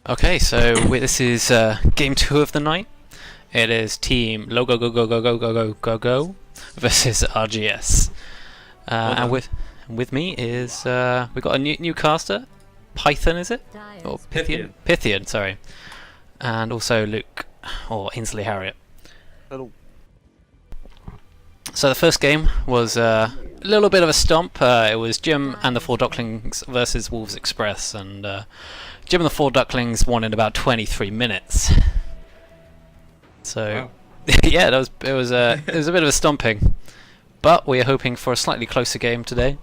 Okay, so this is game 2 of the night. It is team Logo Go Go Go Go Go Go Go Go versus RGS. And with me is we got a new caster, Python, is it? Or Pythian? Pythian, sorry. And also Luke, or Ainsley Harriott. Hello. So the first game was a little bit of a stomp. It was Jim and the Four Ducklings versus Wolves Express, and Jim and the Four Ducklings won in about 23 minutes. So, wow. Yeah, it was a bit of a stomping. But we are hoping for a slightly closer game today,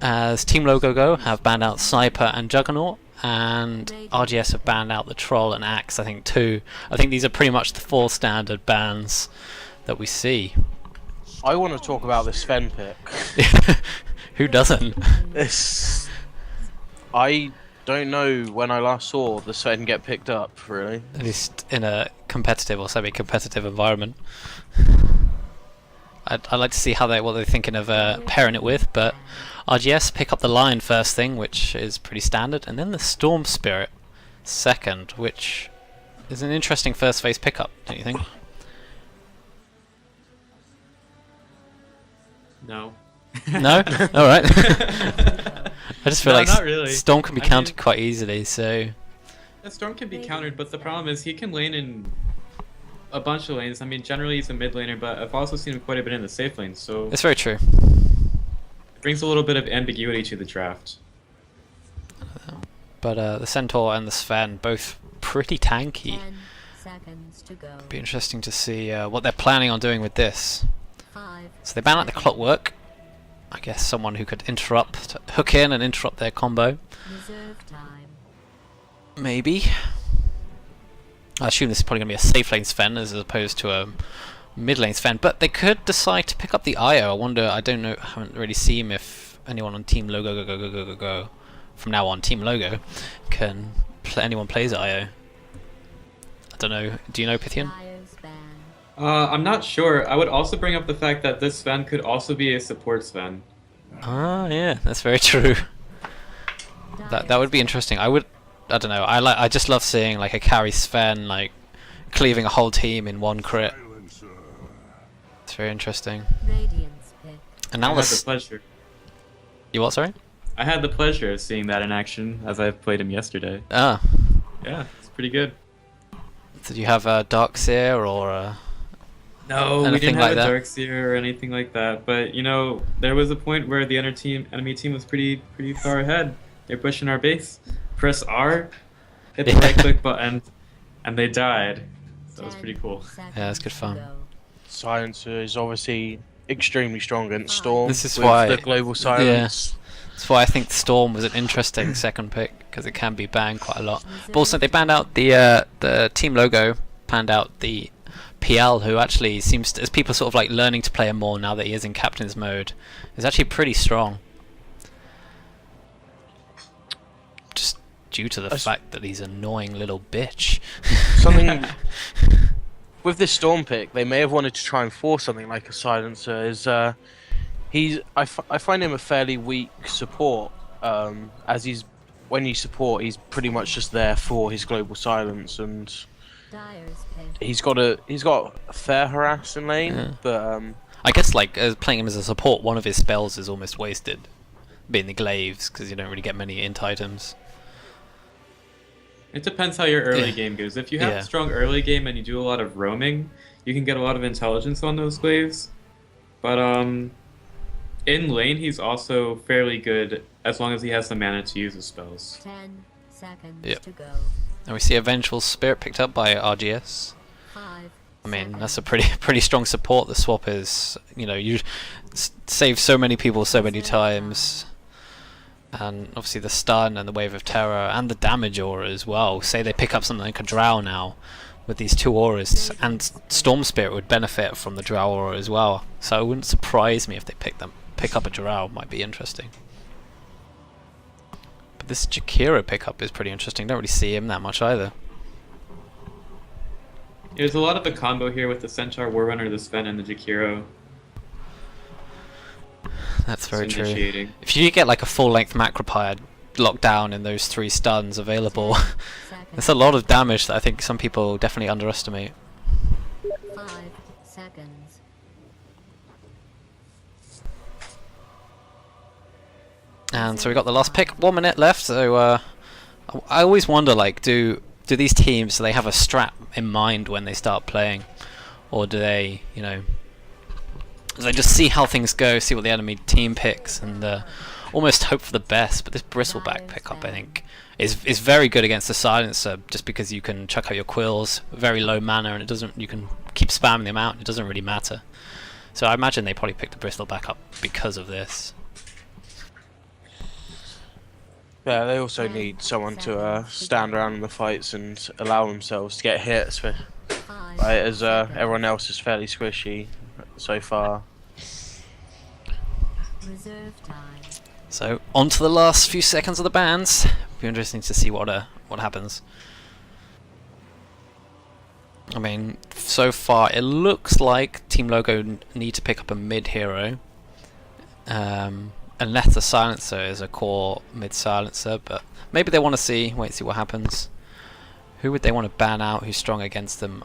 as Team Logo Go have banned out Sniper and Juggernaut, and RGS have banned out the Troll and Axe. I think these are pretty much the 4 standard bans that we see. I want to talk about the Sven pick. Who doesn't? I don't know when I last saw the Sven get picked up, really. At least in a competitive or semi-competitive environment. I'd like to see what they're thinking of pairing it with, but RGS pick up the Lion first thing, which is pretty standard, and then the Storm Spirit second, which is an interesting first phase pickup, don't you think? No. No? Alright. I just feel like not really. Storm can be countered quite easily, so... The Storm can be countered, but the problem is he can lane in a bunch of lanes. I mean, generally he's a mid laner, but I've also seen him quite a bit in the safe lane, so... It's very true. It brings a little bit of ambiguity to the draft. But the Centaur and the Sven, both pretty tanky. 10 seconds to go. Be interesting to see what they're planning on doing with this. 5. So they ban out the Clockwork. I guess someone who could hook in and interrupt their combo. Reserve time. Maybe. I assume this is probably going to be a safe lane Sven as opposed to a mid lane Sven, but they could decide to pick up the IO. I wonder, I don't know, I haven't really seen if anyone on Team Logo Go Go Go Go Go Go from now on Team Logo can anyone plays IO. I don't know. Do you know, Pythian? Dyer's ban. I'm not sure. I would also bring up the fact that this Sven could also be a support Sven. Ah, yeah, that's very true. That would be interesting. I don't know. I just love seeing like a carry Sven like cleaving a whole team in one crit. It's very interesting. Radiance pick. And now I had the pleasure. You what? Sorry. I had the pleasure of seeing that in action as I played him yesterday. Ah. Yeah, it's pretty good. Did you have a Darkseer or? No, we anything didn't like have that? a Darkseer or anything like that. But you know, there was a point where the enemy team was pretty far ahead. They're pushing our base. Press R, hit the right click button, and they died. So it was pretty cool. Yeah, it's good fun. Silencer is obviously extremely strong against Storm. This is with why the global silence. That's why I think Storm was an interesting second pick, because it can be banned quite a lot. But also they banned out the Team Logo, banned out the PL, who actually seems to, as people sort of like learning to play him more now that he is in captain's mode, is actually pretty strong. Just due to the fact that he's an annoying little bitch. Something with this Storm pick, they may have wanted to try and force something like a silencer. I find him a fairly weak support, as when you support, he's pretty much just there for his global silence, and he's got a fair harass in lane, Yeah. but I guess like playing him as a support, one of his spells is almost wasted, being the glaives, because you don't really get many int items. It depends how your early Yeah. game goes. If you have Yeah. a strong early game and you do a lot of roaming, you can get a lot of intelligence on those glaives. But in lane, he's also fairly good as long as he has the mana to use his spells. 10 seconds Yep. to go. And we see a Vengeful Spirit picked up by RGS. 5 I mean, seconds. that's a pretty strong support. The swap is, you know, you save so many people so many times, and obviously the stun and the Wave of Terror and the damage aura as well. Say they pick up something like a Drow now with these 2 auras, and Storm Spirit would benefit from the Drow aura as well. So it wouldn't surprise me if they pick up a Drow. Might be interesting. But this Jakiro pickup is pretty interesting. Don't really see him that much either. There's a lot of a combo here with the Centaur, Warrunner, the Sven, and the Jakiro. That's very true. Initiating. If you get like a full-length Macropyre lockdown and those 3 stuns available. Seconds. It's a lot of damage that I think some people definitely underestimate. 5 seconds. And so we got the last pick, 1 minute left. So I always wonder, like, do these teams, do they have a strat in mind when they start playing, or do they, you know, do they just see how things go, see what the enemy team picks, and almost hope for the best? But this bristleback pickup, I think, is very good against the silencer, just because you can chuck out your quills, very low mana, and it doesn't. You can keep spamming them out. It doesn't really matter. So I imagine they probably picked the bristleback up because of this. Yeah, they also need someone to stand around in the fights and allow themselves to get hit, right, as everyone else is fairly squishy so far. Reserve time. So on to the last few seconds of the bans. It'll be interesting to see what happens. I mean, so far it looks like Team Logo need to pick up a mid hero. Unless the silencer is a core mid silencer, but maybe they want to wait and see what happens. Who would they want to ban out? Who's strong against them?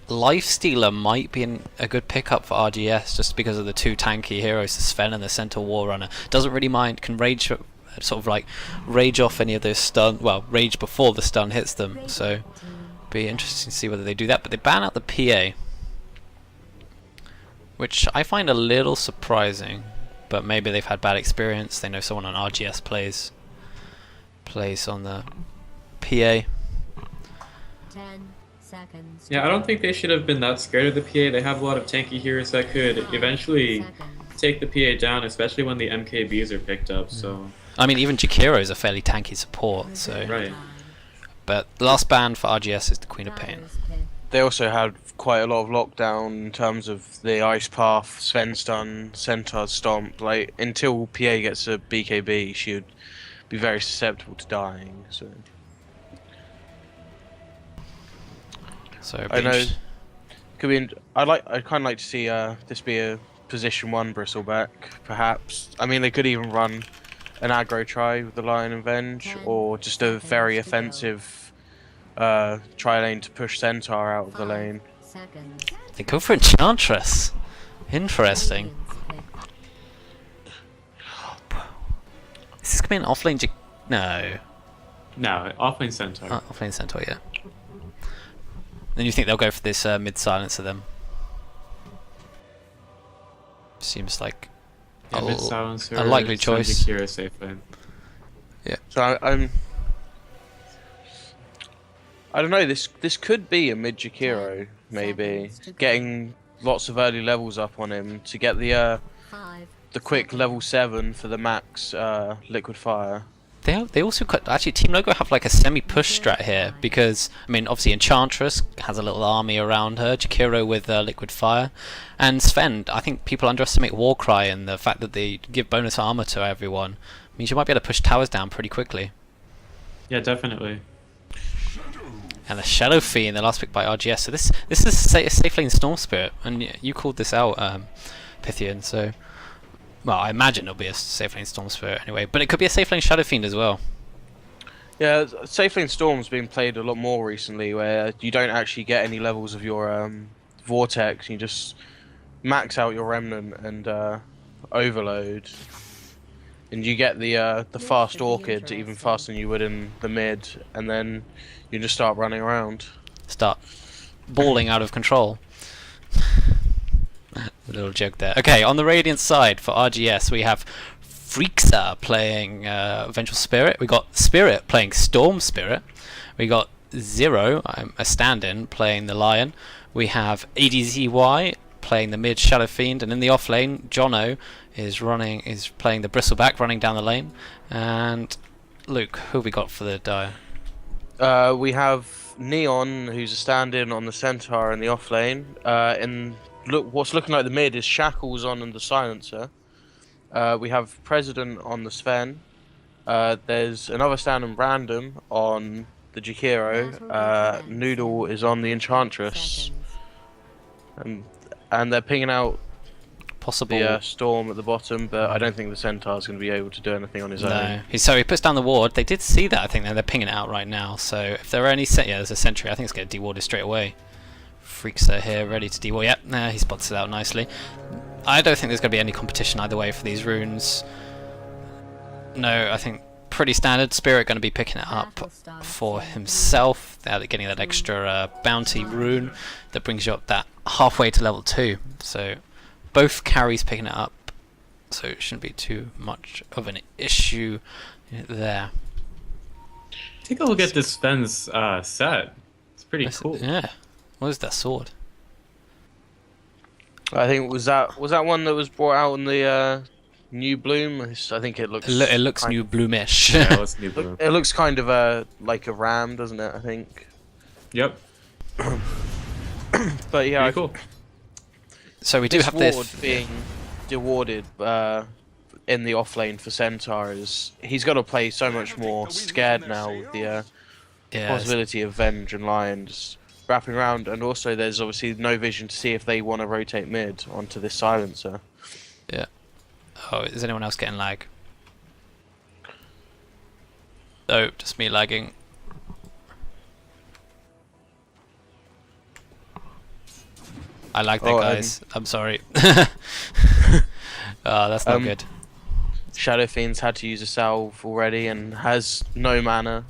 Lifestealer might be a good pickup for RGS, just because of the 2 tanky heroes, the Sven and the Centaur War Runner. Doesn't really mind, can rage, sort of like rage off any of those stun. Well, rage before the stun hits them. So be interesting to see whether they do that. But they ban out the PA, which I find a little surprising. But maybe they've had bad experience. They know someone on RGS plays on the PA. 10 seconds. Yeah, I don't think they should have been that scared of the PA. They have a lot of tanky heroes that could eventually take the PA down, especially when the MKBs are picked up. So I mean, even Jakiro is a fairly tanky support. So, right. But the last ban for RGS is the Queen of Pain. They also had quite a lot of lockdown in terms of the Ice Path, Sven Stun, Centaur Stomp. Like, until PA gets a BKB, she would be very susceptible to dying. So I know could be. I'd kind of like to see this be a position 1 bristleback, perhaps. I mean, they could even run an aggro try with the Lion and Venge, or just a very offensive tri lane to push Centaur out of the lane. They go for Enchantress. Interesting. Is this gonna be an offlane? No. No, offlane Centaur. Offlane Centaur, yeah. Then you think they'll go for this mid silencer then? Seems like Mid silencer. a likely choice. Jakiro safe lane. Yeah. So I don't know. This could be a mid Jakiro, maybe getting lots of early levels up on him to get the quick level 7 for the max liquid fire. They also got, actually Team Logo have like a semi-push strat here, because I mean obviously Enchantress has a little army around her, Jakiro with liquid fire, and Sven. I think people underestimate Warcry and the fact that they give bonus armor to everyone. Means you might be able to push towers down pretty quickly. Yeah, definitely. And the Shadow Fiend, the last pick by RGS. So this is a safe lane Storm Spirit, and you called this out, Pythian. So, well, I imagine it'll be a safe lane Storm Spirit anyway, but it could be a safe lane Shadow Fiend as well. Yeah, safe lane Storm's been played a lot more recently, where you don't actually get any levels of your Vortex. You just max out your Remnant and Overload, and you get the fast Orchid even faster than you would in the mid, and then you just start running around. Start balling out of control. A little joke there. Okay, on the Radiant side for RGS, we have Freaksa playing Vengeful Spirit. We got Spirit playing Storm Spirit. We got Zero, a stand-in, playing the Lion. We have ADZY playing the mid Shadow Fiend, and in the off lane, Jono is playing the Bristleback, running down the lane. And Luke, who have we got for the Dire? We have Neon, who's a stand-in on the Centaur in the off lane. What's looking like the mid is Shackles on and the Silencer. We have President on the Sven. There's another stand-in random on the Jakiro. Noodle is on the Enchantress. And they're pinging out possible. the storm at the bottom, but I don't think the Centaur's going to be able to do anything on his own. No, so he puts down the ward. They did see that, I think. They're pinging it out right now. So if there are any yeah, there's a sentry. I think it's going to deward it straight away. Freaks are here, ready to deward. Yep, nah, he spots it out nicely. I don't think there's going to be any competition either way for these runes. No, I think pretty standard. Spirit going to be picking it up for himself. They're getting that extra bounty rune that brings you up that halfway to level 2. So both carries picking it up. So it shouldn't be too much of an issue there. Take a look at this Sven's set. It's pretty cool. Yeah. What is that sword? I think was that one that was brought out in the new bloom. I think it looks. It looks new bloomish. Yeah, it's new blue. It looks kind of like a ram, doesn't it? I think. Yep. But yeah, Pretty cool. So we do this have ward this being dewarded in the off lane for Centaur he's got to play so much more scared now with the possibility of Venge and Lion just wrapping around, and also there's obviously no vision to see if they want to rotate mid onto this silencer. Yeah. Oh, is anyone else getting lag? No, just me lagging. I lagged there, guys. I'm sorry. Oh, that's not good. Shadow Fiend's had to use a salve already and has no mana.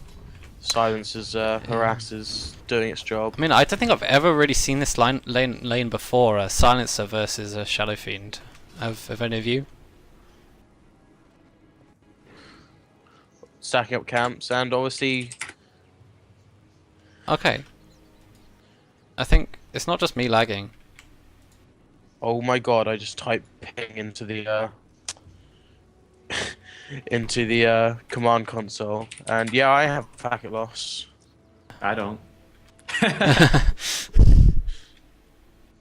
Silencer's harasses doing its job. I mean, I don't think I've ever really seen this lane before. A Silencer versus a Shadow Fiend. Have any of you? Stacking up camps and obviously. Okay. I think it's not just me lagging. Oh my god! I just typed ping into the into the command console, and yeah, I have packet loss. I don't.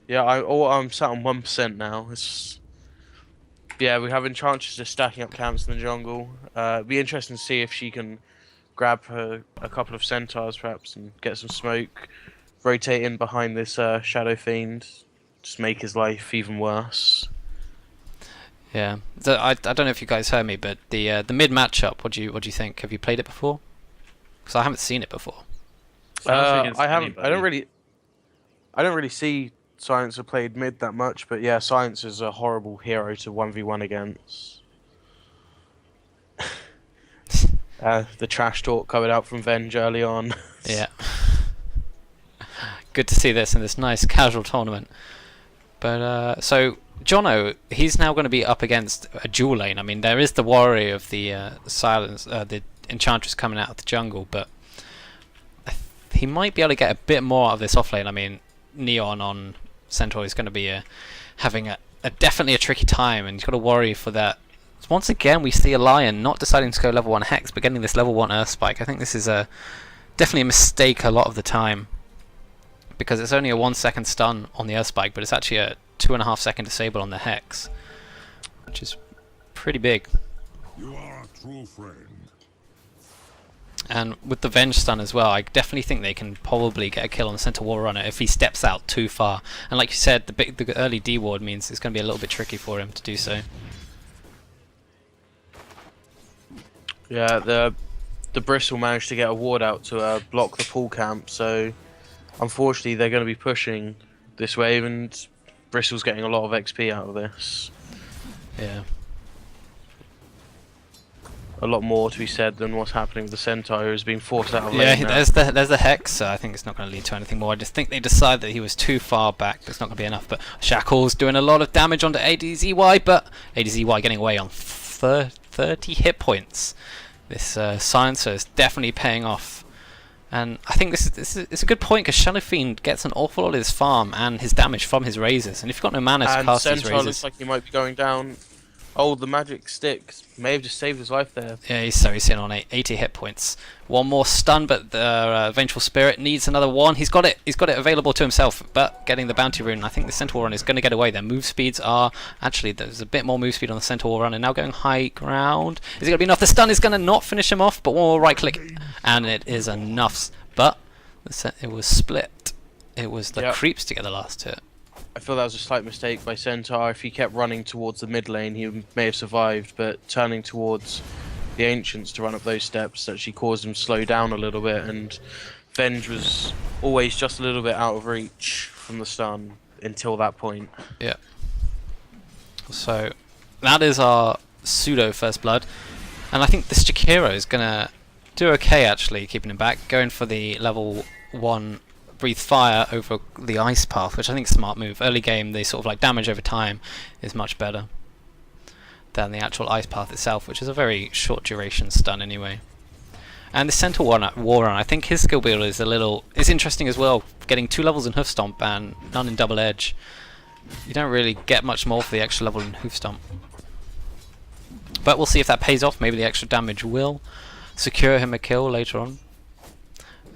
Yeah, I'm sat on 1% now. Yeah, we have Enchantress just stacking up camps in the jungle. It'd be interesting to see if she can grab a couple of Centaurs perhaps and get some smoke, rotate in behind this Shadow Fiend, just make his life even worse. Yeah. So I don't know if you guys heard me, but the mid matchup. What do you think? Have you played it before? Because I haven't seen it before. I haven't. I don't really see Silencer played mid that much, but yeah, Silencer's a horrible hero to 1v1 against. The trash talk coming out from Venge early on. Yeah. Good to see this in this nice casual tournament. But so Jono, he's now going to be up against a dual lane. I mean, there is the worry of the the Enchantress coming out of the jungle, but he might be able to get a bit more out of this off lane. I mean, Neon on Centaur is going to be having a definitely a tricky time, and he's got to worry for that. Once again, we see a Lion not deciding to go level 1 Hex, but getting this level 1 Earth Spike. I think this is definitely a mistake a lot of the time, because it's only a 1 second stun on the Earth Spike, but it's actually a 2.5 second disable on the Hex, which is pretty big. You are a true friend. And with the Venge stun as well, I definitely think they can probably get a kill on the Centaur War Runner if he steps out too far. And like you said, the early D ward means it's going to be a little bit tricky for him to do so. Yeah, the Bristle managed to get a ward out to block the pool camp, so unfortunately they're going to be pushing this wave, and Bristle's getting a lot of XP out of this. Yeah. A lot more to be said than what's happening with the Centaur, who's being forced out of lane Yeah, now. there's the Hex, so I think it's not going to lead to anything more. I just think they decided that he was too far back, but it's not going to be enough. But Shackle's doing a lot of damage onto ADZY, but ADZY getting away on 30 hit points. This Silencer is definitely paying off. And I think this is a good point, because Shadow Fiend gets an awful lot of his farm and his damage from his razors. And if you've got no mana to cast these Centaur razors... looks like he might be going down. Oh, the magic stick may have just saved his life there. Yeah, he's sitting on 80 hit points. One more stun, but the Vengeful Spirit needs another one. He's got it available to himself, but getting the bounty rune, I think the Centaur Run is going to get away. Their move speeds are... Actually, there's a bit more move speed on the Centaur Run, and now going high ground. Is it going to be enough? The stun is going to not finish him off, but one more right click, and it is enough. But it was split. It was the creeps to get the last hit. I feel that was a slight mistake by Centaur. If he kept running towards the mid lane, he may have survived, but turning towards the Ancients to run up those steps actually caused him to slow down a little bit, and Venge was always just a little bit out of reach from the stun until that point. Yeah. So that is our pseudo first blood, and I think this Jakiro is gonna do okay actually, keeping him back, going for the level 1 breathe fire over the ice path, which I think is a smart move. Early game, the sort of like damage over time is much better than the actual ice path itself, which is a very short duration stun anyway. And the Centaur Warren, I think his skill build is interesting as well, getting 2 levels in Hoof Stomp and none in Double Edge. You don't really get much more for the extra level in Hoof Stomp. But we'll see if that pays off. Maybe the extra damage will secure him a kill later on.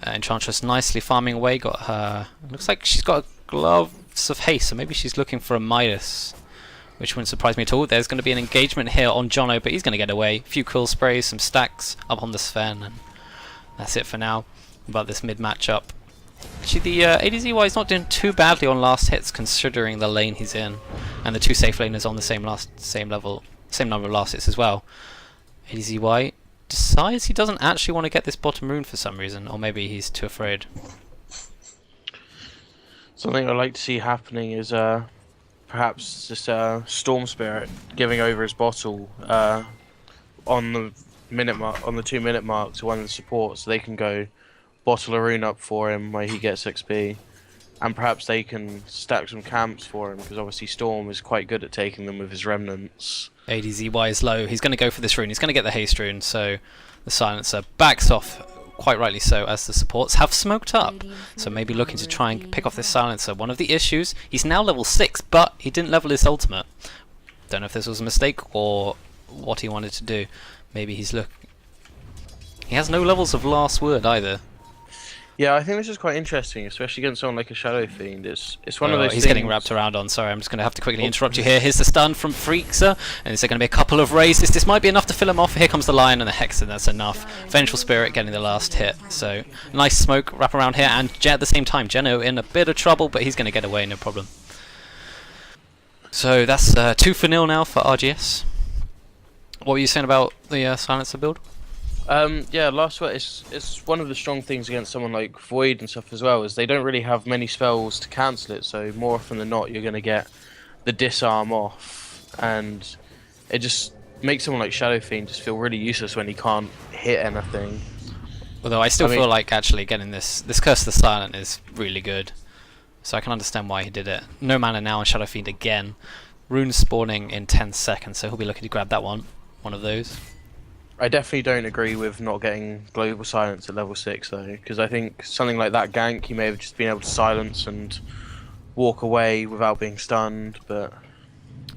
Enchantress nicely farming away, got her... looks like she's got gloves of haste, so maybe she's looking for a Midas, which wouldn't surprise me at all. There's going to be an engagement here on Jono, but he's going to get away. A few cool sprays, some stacks up on the Sven, and that's it for now about this mid matchup. Actually, the ADZY is not doing too badly on last hits considering the lane he's in, and the 2 safe laners on the same number of last hits as well. ADZY decides he doesn't actually want to get this bottom rune for some reason, or maybe he's too afraid. Something I'd like to see happening is perhaps just Storm Spirit giving over his bottle on the 2-minute mark to one of the supports, so they can go bottle a rune up for him where he gets XP, and perhaps they can stack some camps for him, because obviously Storm is quite good at taking them with his remnants. ADZY is low. He's going to go for this rune. He's going to get the haste rune, so the silencer backs off, quite rightly so, as the supports have smoked up. So maybe looking to try and pick off this silencer. One of the issues, he's now level 6, but he didn't level his ultimate. Don't know if this was a mistake or what he wanted to do. Maybe he has no levels of last word either. Yeah, I think this is quite interesting, especially against someone like a Shadow Fiend. It's one of those he's things... getting wrapped around on. Sorry, I'm just going to have to quickly interrupt you here. Here's the stun from Freakser, and is there going to be a couple of raises? This might be enough to fill him off. Here comes the Lion and the Hex, and that's enough. Vengeful Spirit getting the last hit. So, nice smoke wrap around here, and at the same time, Geno in a bit of trouble, but he's going to get away, no problem. So, that's 2-0 now for RGS. What were you saying about the silencer build? Yeah, last word, it's one of the strong things against someone like Void and stuff as well, is they don't really have many spells to cancel it, so more often than not you're going to get the disarm off, and it just makes someone like Shadow Fiend just feel really useless when he can't hit anything. Although I still feel like actually getting this Curse of the Silent is really good, so I can understand why he did it. No mana now on Shadow Fiend again. Rune spawning in 10 seconds, so he'll be looking to grab that one of those. I definitely don't agree with not getting Global Silence at level 6 though, because I think something like that gank he may have just been able to silence and walk away without being stunned, but...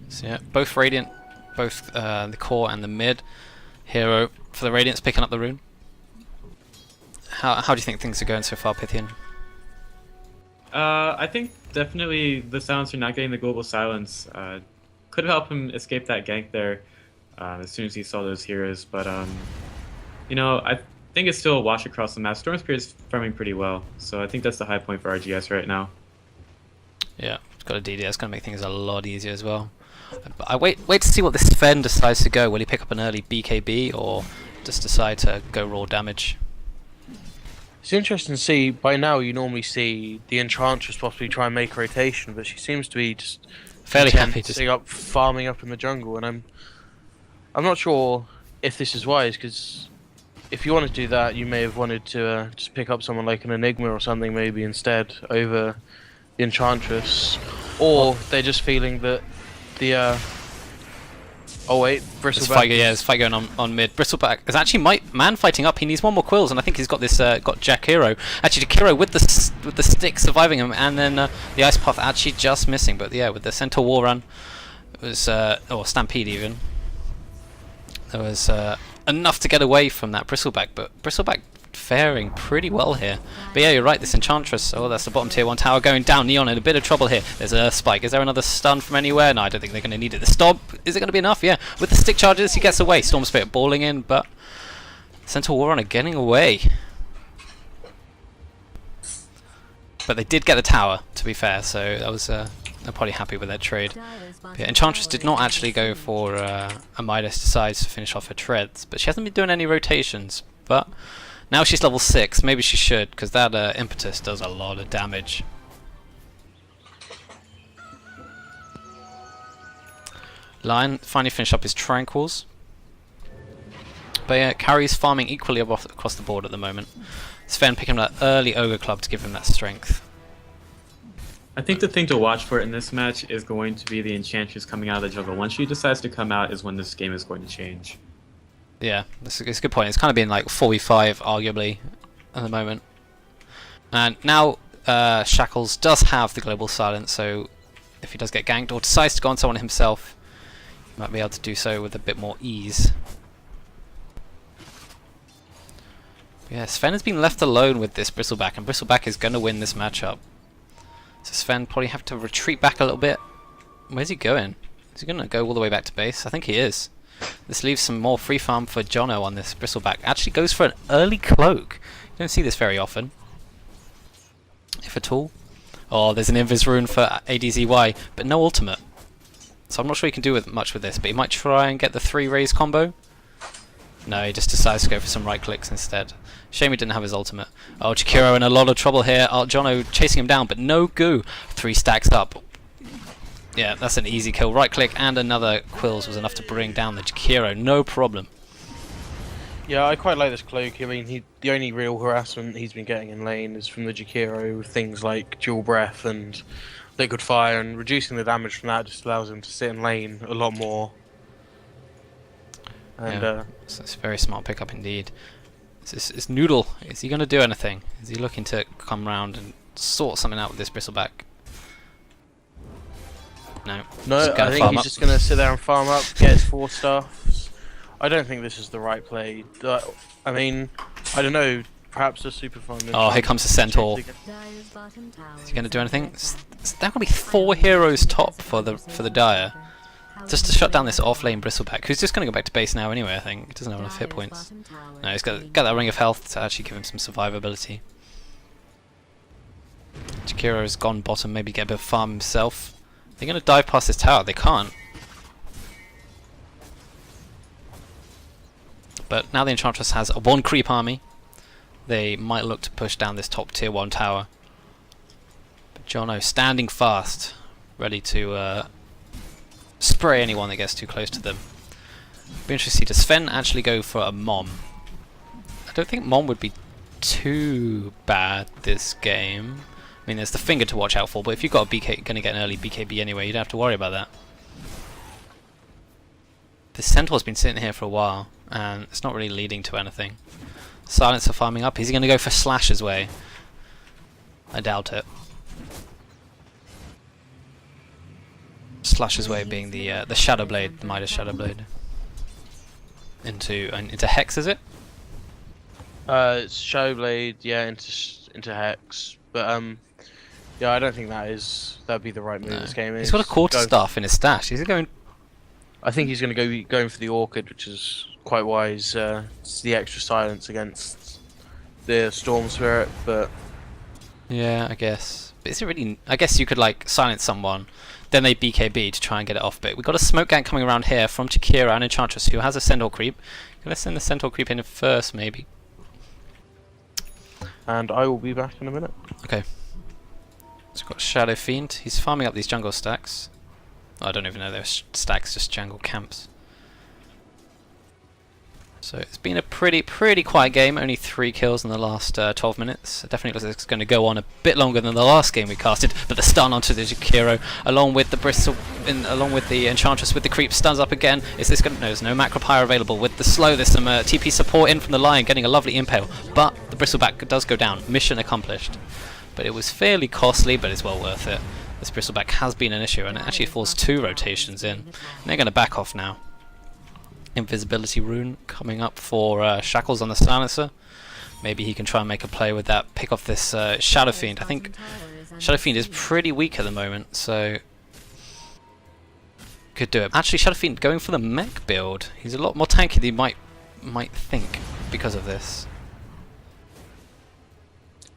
So yeah, both Radiant, both the core and the mid. Hero for the Radiant's picking up the rune. How do you think things are going so far, Pythian? I think definitely the Silencer not getting the global silence could have helped him escape that gank there as soon as he saw those heroes. But you know, I think it's still a wash across the map. Storm Spirit's farming pretty well, so I think that's the high point for RGS right now. Yeah, it's got a DD. That's going to make things a lot easier as well. But I wait to see what this Sven decides to go. Will he pick up an early BKB or just decide to go raw damage? It's interesting to see. By now you normally see the Enchantress possibly try and make a rotation, but she seems to be just Fairly happy to stay up, farming up in the jungle, and I'm not sure if this is wise, because if you want to do that, you may have wanted to just pick up someone like an Enigma or something maybe instead over the Enchantress, or they're just feeling that the oh wait, Bristleback. There's fight going on mid. Bristleback is actually man fighting up. He needs one more quills, and I think he's got this got Jakiro. Actually, Jakiro with the stick surviving him, and then the Ice Path actually just missing. But yeah, with the Centaur War Run, it was or Stampede even. There was enough to get away from that Bristleback, but Bristleback faring pretty well here. But yeah, you're right, this Enchantress, oh, that's the bottom tier 1 tower going down. Neon in a bit of trouble here. There's a spike. Is there another stun from anywhere? No, I don't think they're going to need it. The stomp, is it going to be enough? Yeah, with the stick charges he gets away. Storm Spirit balling in, but Centaur Warrunner getting away. But they did get the tower, to be fair, so that was they're probably happy with their trade. Dire's bottom Yeah, Enchantress tower did is not under actually go siege. for a Midas Decides to finish off her treads, but she hasn't been doing any rotations. But now she's level 6, maybe she should, because that impetus does a lot of damage. Lion finally finished up his Tranquils. But yeah, Carrie's farming equally across the board at the moment. Sven picking up that early Ogre Club to give him that strength. I think the thing to watch for in this match is going to be the Enchantress coming out of the jungle. Once she decides to come out is when this game is going to change. Yeah, it's a good point. It's kind of been like 4v5 arguably at the moment. And now Shackles does have the global silence, so if he does get ganked or decides to go on someone himself, he might be able to do so with a bit more ease. Yeah, Sven has been left alone with this Bristleback, and Bristleback is going to win this matchup. So Sven probably have to retreat back a little bit. Where's he going? Is he going to go all the way back to base? I think he is. This leaves some more free farm for Jono on this Bristleback. Actually goes for an early cloak. You don't see this very often, if at all. Oh, there's an Invis rune for ADZY, but no ultimate. So I'm not sure he can do much with this, but he might try and get the 3 raise combo. No, he just decides to go for some right clicks instead. Shame he didn't have his ultimate. Oh, Chikiro in a lot of trouble here. Oh, Jono chasing him down, but no goo. 3 stacks up. Yeah, that's an easy kill. Right click and another Quills was enough to bring down the Chikiro. No problem. Yeah, I quite like this cloak. I mean, the only real harassment he's been getting in lane is from the Jakiro with things like dual breath and liquid fire, and reducing the damage from that just allows him to sit in lane a lot more. And Yeah, so it's a very smart pickup indeed. Is Noodle, is he going to do anything? Is he looking to come round and sort something out with this Bristleback? No. no, Just gonna I think farm he's up. just going to sit there and farm up, get his 4 staffs. I don't think this is the right play. I mean, I don't know. Perhaps a super fun. Oh, here comes the Centaur. Dire's bottom tower Is he going to is do under anything? threat. There will be 4 heroes top for the Dire. Just to shut down this off-lane Bristleback, who's just going to go back to base now anyway, I think. He doesn't have enough hit points. No, he's got that ring of health to actually give him some survivability. Chikiro's gone bottom, maybe get a bit of farm himself. They're going to dive past this tower. They can't. But now the Enchantress has a 1 creep army. They might look to push down this top tier 1 tower. But Jono standing fast, ready to spray anyone that gets too close to them. Be interesting to see, does Sven actually go for a Mom? I don't think Mom would be too bad this game. I mean, there's the finger to watch out for, but if you've got a BK, gonna get an early BKB anyway, you don't have to worry about that. The Centaur's been sitting here for a while, and it's not really leading to anything. Silencer farming up. Is he gonna go for Slash's way? I doubt it. Slash's way being the Shadow Blade, the Midas Shadow Blade. Into Hex, is it? It's Shadowblade, yeah, into Hex, but yeah, I don't think that'd be the right move. No. This game. He's got a quarter Go- staff in his stash. Is he going? I think he's going to going for the Orchid, which is quite wise. It's the extra silence against the Storm Spirit, but Yeah, I guess. But is it really? I guess you could like silence someone, then they BKB to try and get it off. But we got a smoke gang coming around here from Chikira and Enchantress, who has a Centaur creep. Gonna send the Centaur creep in first, maybe. and I will be back in a minute. Okay. So we've got Shadow Fiend. He's farming up these jungle stacks. I don't even know they're stacks, just jungle camps. So it's been a pretty quiet game. Only 3 kills in the last 12 minutes. It definitely looks like it's going to go on a bit longer than the last game we casted. But the stun onto the Jakiro, along with the Bristle, along with the Enchantress with the creep, stuns up again. Is this going? No, there's no macro pyre available. With the slow, there's some TP support in from the Lion, getting a lovely impale. But the Bristleback does go down. Mission accomplished. But it was fairly costly, but it's well worth it. This Bristleback has been an issue, and it actually forced 2 rotations in. And they're going to back off now. Invisibility rune coming up for Shackles on the Silencer. Maybe he can try and make a play with that. Pick off this Shadow Fiend. I think Shadow Fiend is pretty weak at the moment, so could do it. Actually, Shadow Fiend going for the mech build. He's a lot more tanky than you might think because of this.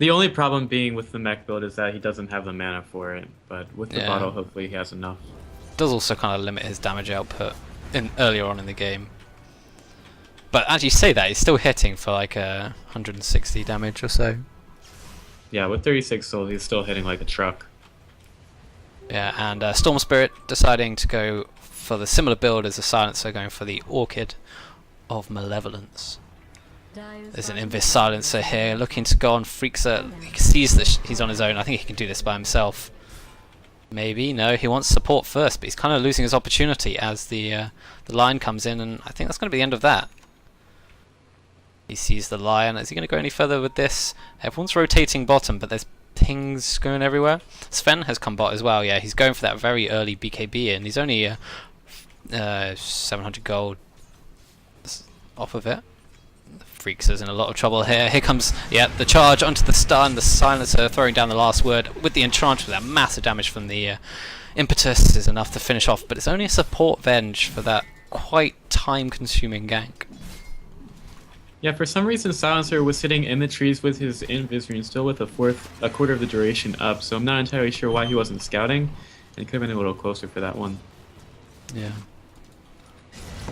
The only problem being with the mech build is that he doesn't have the mana for it, but with the Yeah. bottle, hopefully he has enough. Does also kind of limit his damage output earlier on in the game. But as you say that, he's still hitting for like 160 damage or so. Yeah, with 36 souls, he's still hitting like a truck. Yeah, and Storm Spirit deciding to go for the similar build as the Silencer, going for the Orchid of Malevolence. There's an Invis Silencer here, looking to go on Freakzer. He sees that he's on his own. I think he can do this by himself. Maybe, no, he wants support first, but he's kind of losing his opportunity as the Lion comes in, and I think that's going to be the end of that. He sees the Lion. Is he going to go any further with this? Everyone's rotating bottom, but there's pings going everywhere. Sven has come bot as well. Yeah, he's going for that very early BKB, and he's only 700 gold off of it. Freakzer's in a lot of trouble here. Here comes, yeah, the charge onto the stun. The Silencer throwing down the last word with the Enchantress. That massive damage from the Impetus is enough to finish off, but it's only a support Venge for that quite time-consuming gank. Yeah, for some reason Silencer was sitting in the trees with his Invis rune still with a quarter of the duration up, so I'm not entirely sure why he wasn't scouting, and he could have been a little closer for that one. Yeah.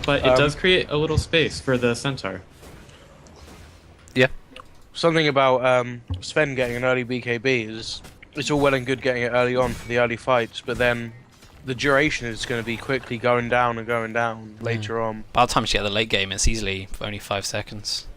But it does create a little space for the Centaur. Yeah. Something about Sven getting an early BKB is it's all well and good getting it early on for the early fights, but then the duration is going to be quickly going down and going down later on. By the time you get the late game, it's easily only 5 seconds.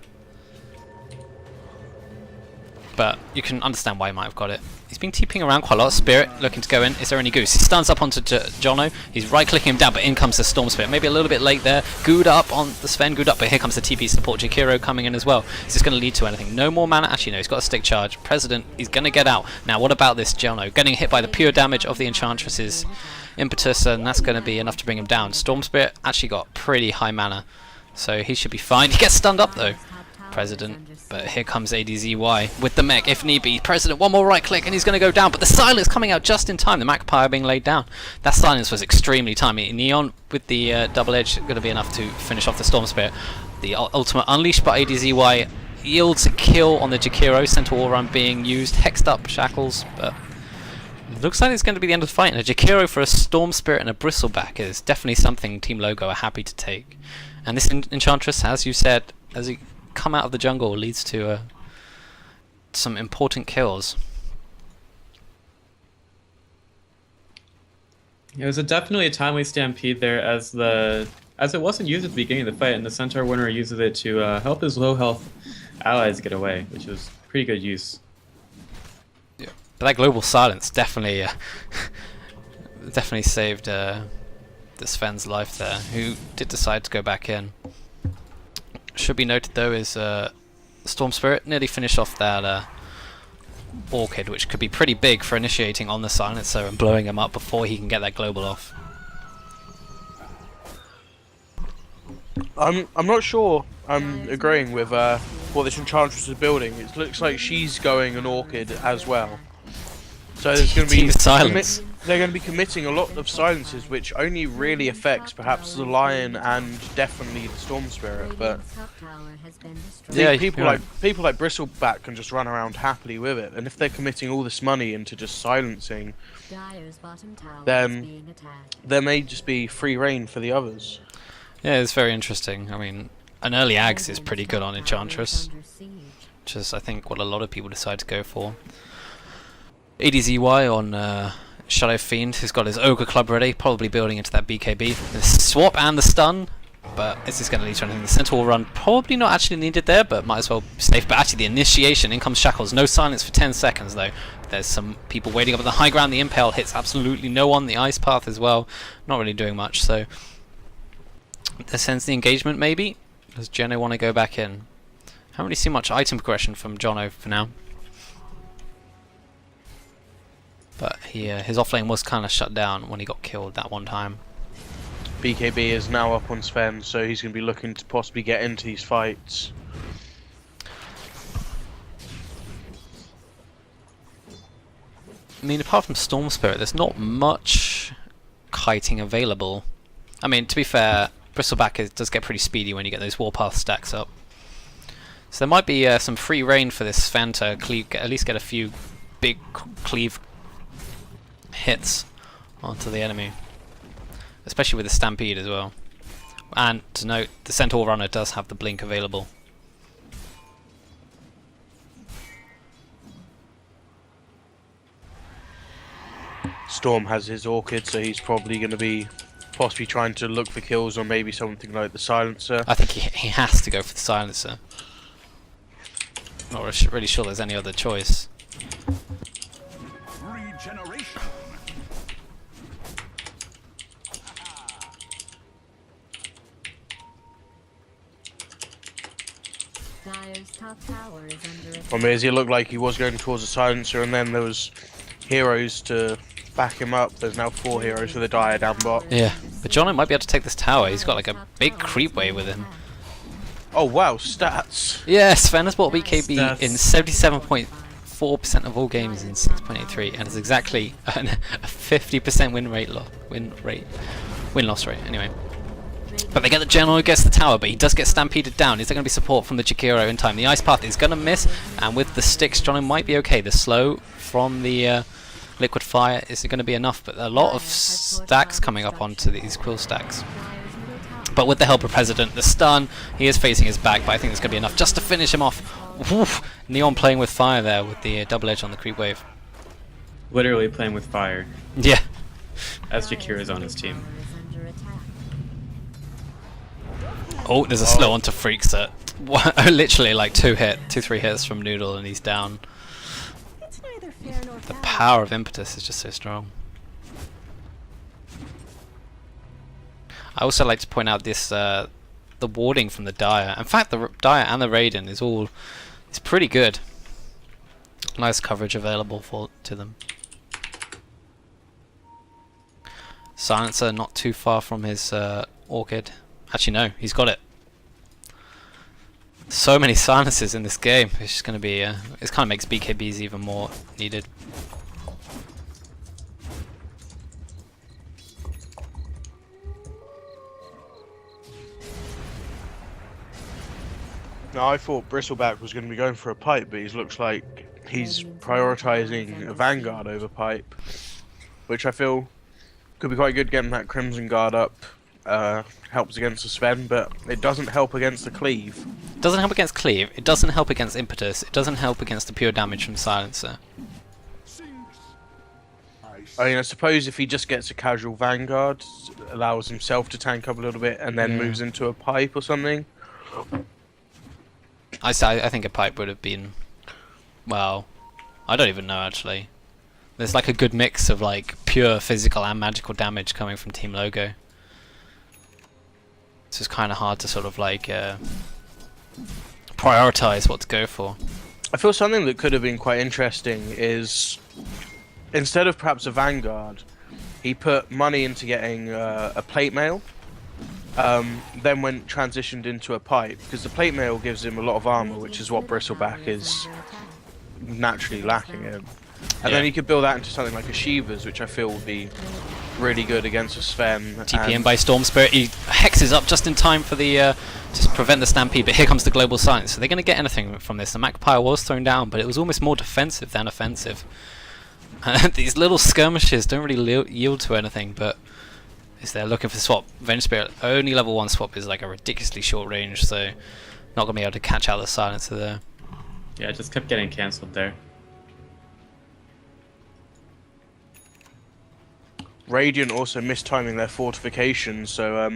But you can understand why he might have got it. He's been TPing around quite a lot. Spirit looking to go in. Is there any goose? He stuns up onto Jono. He's right-clicking him down, but in comes the Storm Spirit. Maybe a little bit late there. Good up on the Sven. Good up, but here comes the TP support. Jakiro coming in as well. Is this going to lead to anything? No more mana. Actually, no. He's got a stick charge. President, he's going to get out. Now, what about this Jono? Getting hit by the pure damage of the Enchantress's Impetus, and that's going to be enough to bring him down. Storm Spirit actually got pretty high mana, so he should be fine. He gets stunned up, though. President, but here comes ADZY with the mech if need be. President, one more right click and he's going to go down, but the silence coming out just in time. The Magpie being laid down. That silence was extremely timely. Neon with the double edge going to be enough to finish off the Storm Spirit. The ultimate unleashed by ADZY yields a kill on the Jakiro. Centaur run being used. Hexed up Shackles, but it looks like it's going to be the end of the fight. And a Jakiro for a Storm Spirit and a Bristleback is definitely something Team Logo are happy to take. And this Enchantress, as you said, as he come out of the jungle, leads to some important kills. It was definitely a timely stampede there, as it wasn't used at the beginning of the fight, and the Centaur winner uses it to help his low health allies get away, which was pretty good use. Yeah. But that global silence definitely definitely saved the Sven's life there, who did decide to go back in. Should be noted though is Storm Spirit nearly finished off that Orchid, which could be pretty big for initiating on the Silencer and blowing him up before he can get that global off. I'm not sure I'm agreeing with what this Enchantress is building. It looks like she's going an Orchid as well. So there's going to be Team Silence. they're going to be committing a lot of silences, which only really affects perhaps the Lion and definitely the Storm Spirit. But Yeah, people you're like Bristleback can just run around happily with it, and if they're committing all this money into just silencing, then there may just be free reign for the others. Yeah, it's very interesting. I mean, an early Ags is pretty good on Enchantress, which is I think what a lot of people decide to go for. ADZY on Shadow Fiend, who's got his Ogre Club ready, probably building into that BKB. The swap and the stun, but is this going to lead to anything? The Centaur run probably not actually needed there, but might as well be safe. But actually the initiation, in comes Shackles. No silence for 10 seconds though. There's some people waiting up at the high ground. The Impale hits absolutely no one. The Ice Path as well, not really doing much. So this ends the engagement maybe. Does Jono want to go back in? Haven't really seen much item progression from Jono for now. But his offlane was kind of shut down when he got killed that one time. BKB is now up on Sven, so he's going to be looking to possibly get into these fights. I mean, apart from Storm Spirit, there's not much kiting available. I mean, to be fair, Bristleback does get pretty speedy when you get those Warpath stacks up. So there might be some free reign for this Sven to at least get a few big cleave hits onto the enemy, especially with the Stampede as well. And to note, the Centaur Runner does have the blink available. Storm has his Orchid, so he's probably going to be possibly trying to look for kills, or maybe something like the Silencer. I think he has to go for the Silencer. Not really sure there's any other choice. Regeneration. Dire's top tower is under attack. I mean, as it looked like he was going towards the Silencer, and then there was heroes to back him up. There's now 4 heroes for the Dire down bot. Yeah, but Jono might be able to take this tower. He's got like a big creep wave with him. Oh wow, stats! Yeah, Sven has bought BKB That's- in 77.4% of all games in 6.83, and it's exactly a 50% win loss rate. Anyway, but they get the general who gets the tower, but he does get stampeded down. Is there going to be support from the Jakiro in time? The Ice Path is going to miss, and with the sticks, Jono might be okay. The slow from the Liquid Fire is going to be enough, but a lot of stacks coming up onto these quill stacks. But with the help of President, the stun, he is facing his back, but I think it's going to be enough just to finish him off. Woof. Neon playing with fire there with the double edge on the creep wave. Literally playing with fire, Yeah. as Jakira's on his team. Oh, there's a slow onto Freakset. Literally like 2-3 hits from Noodle and he's down. The power of Impetus is just so strong. I also like to point out this the warding from the Dire. In fact, the Dire and the Raiden is pretty good. Nice coverage available to them. Silencer not too far from his Orchid. Actually, no, he's got it. So many silences in this game. It's just going to be. It kind of makes BKBs even more needed. Now I thought Bristleback was going to be going for a pipe, but he looks like he's prioritizing a Vanguard over pipe, which I feel could be quite good getting that Crimson Guard up. Helps against the Sven, but it doesn't help against the Cleave. It doesn't help against Cleave, it doesn't help against Impetus, it doesn't help against the pure damage from Silencer. I mean, I suppose if he just gets a casual Vanguard, allows himself to tank up a little bit, and then moves into a pipe or something. I think a pipe would have been, well, I don't even know actually. There's like a good mix of like pure physical and magical damage coming from Team Logo. So it's kind of hard to sort of like prioritize what to go for. I feel something that could have been quite interesting is, instead of perhaps a Vanguard, he put money into getting a plate mail, then went transitioned into a pipe, because the plate mail gives him a lot of armor, which is what Bristleback is naturally lacking in. And then he could build that into something like a Shivas, which I feel would be really good against a Sven. TP in by Storm Spirit, he hexes up just in time for the to prevent the stampede, but here comes the Global Silence. So they're going to get anything from this. The Magpie was thrown down, but it was almost more defensive than offensive. These little skirmishes don't really yield to anything, but is they're looking for swap. Venge Spirit, only level 1 swap is like a ridiculously short range, so not going to be able to catch out the Silencer there. Yeah, it just kept getting cancelled there. Radiant also mistiming their fortifications, so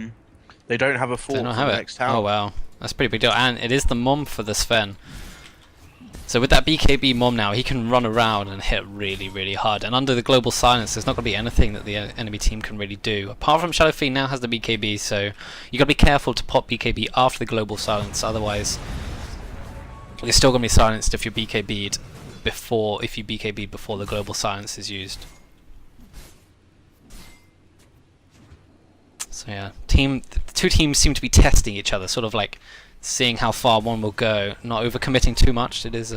they don't have a fort They don't for have the it. next town. Oh wow, that's a pretty big deal, and it is the mom for the Sven. So with that BKB mom now, he can run around and hit really, really hard. And under the Global Silence, there's not going to be anything that the enemy team can really do. Apart from Shadow Fiend now has the BKB, so you got to be careful to pop BKB after the Global Silence. Otherwise, you're still going to be silenced if you BKB'd before the Global Silence is used. So yeah, the two teams seem to be testing each other, sort of like seeing how far one will go, not overcommitting too much. It is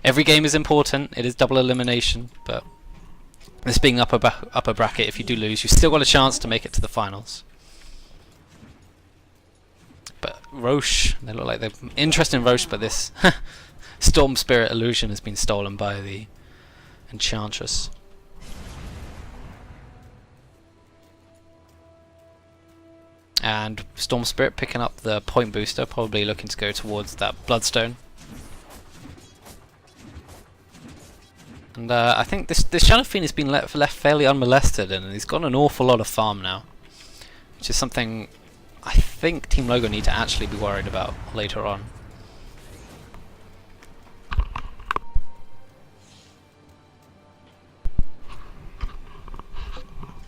every game is important. It is double elimination, but this being upper bracket, if you do lose, you've still got a chance to make it to the finals. But Roche. They look like they're interested in Roche, but this Storm Spirit illusion has been stolen by the Enchantress. And Storm Spirit picking up the point booster, probably looking to go towards that Bloodstone. And I think this Shadow Fiend has been left fairly unmolested, and he's got an awful lot of farm now, which is something I think Team Logo need to actually be worried about later on.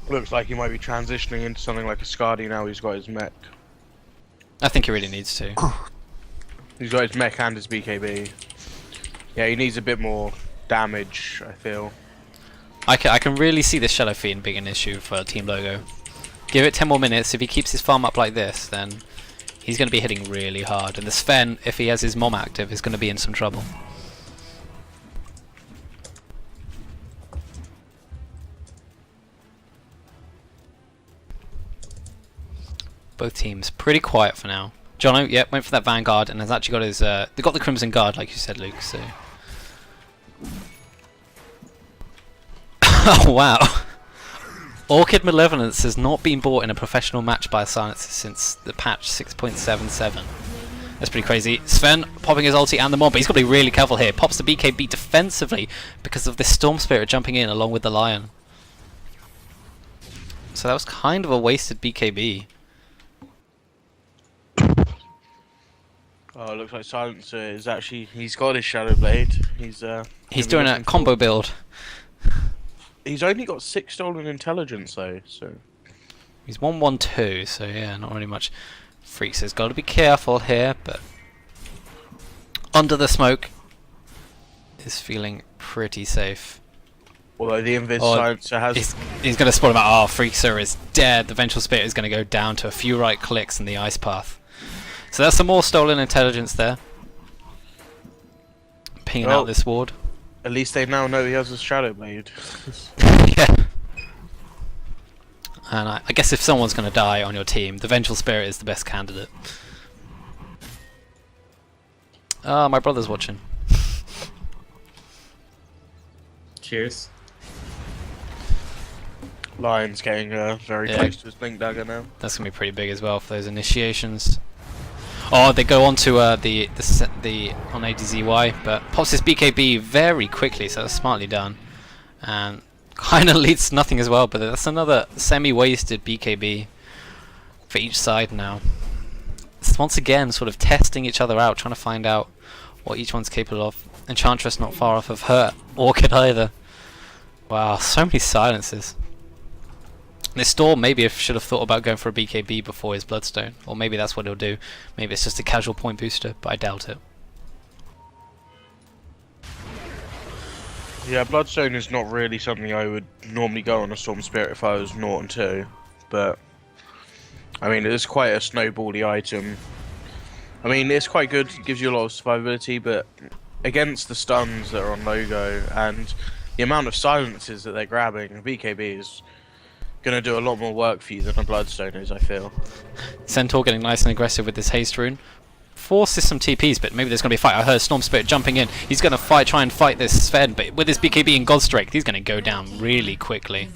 Looks like he might be transitioning into something like a Skadi now he's got his mech. I think he really needs to. He's got his mech and his BKB. Yeah, he needs a bit more damage, I feel. I can really see this Shadow Fiend being an issue for Team Logo. Give it 10 more minutes. If he keeps his farm up like this, then he's going to be hitting really hard. And the Sven, if he has his mom active, is going to be in some trouble. Both teams pretty quiet for now. Jono, yep, went for that Vanguard and has actually got his. They got the Crimson Guard, like you said, Luke. So. Oh wow. Orchid Malevolence has not been bought in a professional match by Silencer since the patch 6.77. That's pretty crazy. Sven popping his ulti and the mob, but he's got to be really careful here. Pops the BKB defensively because of this Storm Spirit jumping in along with the Lion. So that was kind of a wasted BKB. Oh, it looks like Silencer is actually... He's got his Shadow Blade. He's doing a combo build. He's only got 6 stolen intelligence though, so... He's 1-1-2, so yeah, not really much. Freaks has got to be careful here, but... Under the smoke is feeling pretty safe. Although the Invis Silencer has... He's going to spot him out. Oh, Freakser is dead. The Vengeful Spirit is going to go down to a few right clicks in the Ice Path. So that's some more stolen intelligence there. Pinging out this ward. At least they now know he has a Shadow Blade. Yeah. And I guess if someone's going to die on your team, the Vengeful Spirit is the best candidate. Ah, my brother's watching. Cheers. Lion's getting very close to his Blink Dagger now. That's going to be pretty big as well for those initiations. Oh, they go on to the on ADZY, but pops his BKB very quickly, so that's smartly done. And kind of leads to nothing as well, but that's another semi-wasted BKB for each side now. It's once again sort of testing each other out, trying to find out what each one's capable of. Enchantress not far off of her Orchid either. Wow, so many silences. This Storm maybe should have thought about going for a BKB before his Bloodstone, or maybe that's what he'll do. Maybe it's just a casual point booster, but I doubt it. Yeah, Bloodstone is not really something I would normally go on a Storm Spirit if I was 0-2, but I mean, it's quite a snowbally item. I mean, it's quite good, gives you a lot of survivability, but against the stuns that are on Logo and the amount of silences that they're grabbing, a BKB is gonna do a lot more work for you than a Bloodstone is, I feel. Centaur getting nice and aggressive with this haste rune. Forces some TPs, but maybe there's gonna be a fight. I heard Storm Spirit jumping in. He's gonna try and fight this Sven, but with his BKB and God Strike, he's gonna go down really quickly.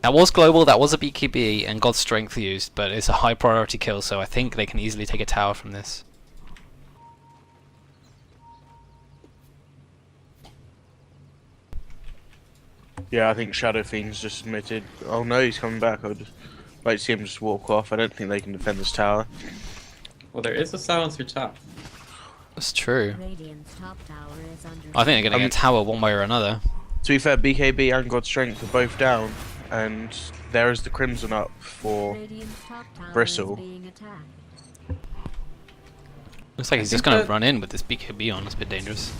That was global, that was a BKB and God Strength used, but it's a high priority kill, so I think they can easily take a tower from this. Yeah, I think Shadow Fiend's just admitted. Oh no, he's coming back. I'd like to see him just walk off. I don't think they can defend this tower. Well, there is a silencer top. That's true. Radiant's top tower is under I think they're gonna get tower one way or another. To be fair, BKB and God Strength are both down, and there is the Crimson up for Radiant's top tower Bristle. is being attacked. Looks like he's just gonna run in with this BKB on. It's a bit dangerous.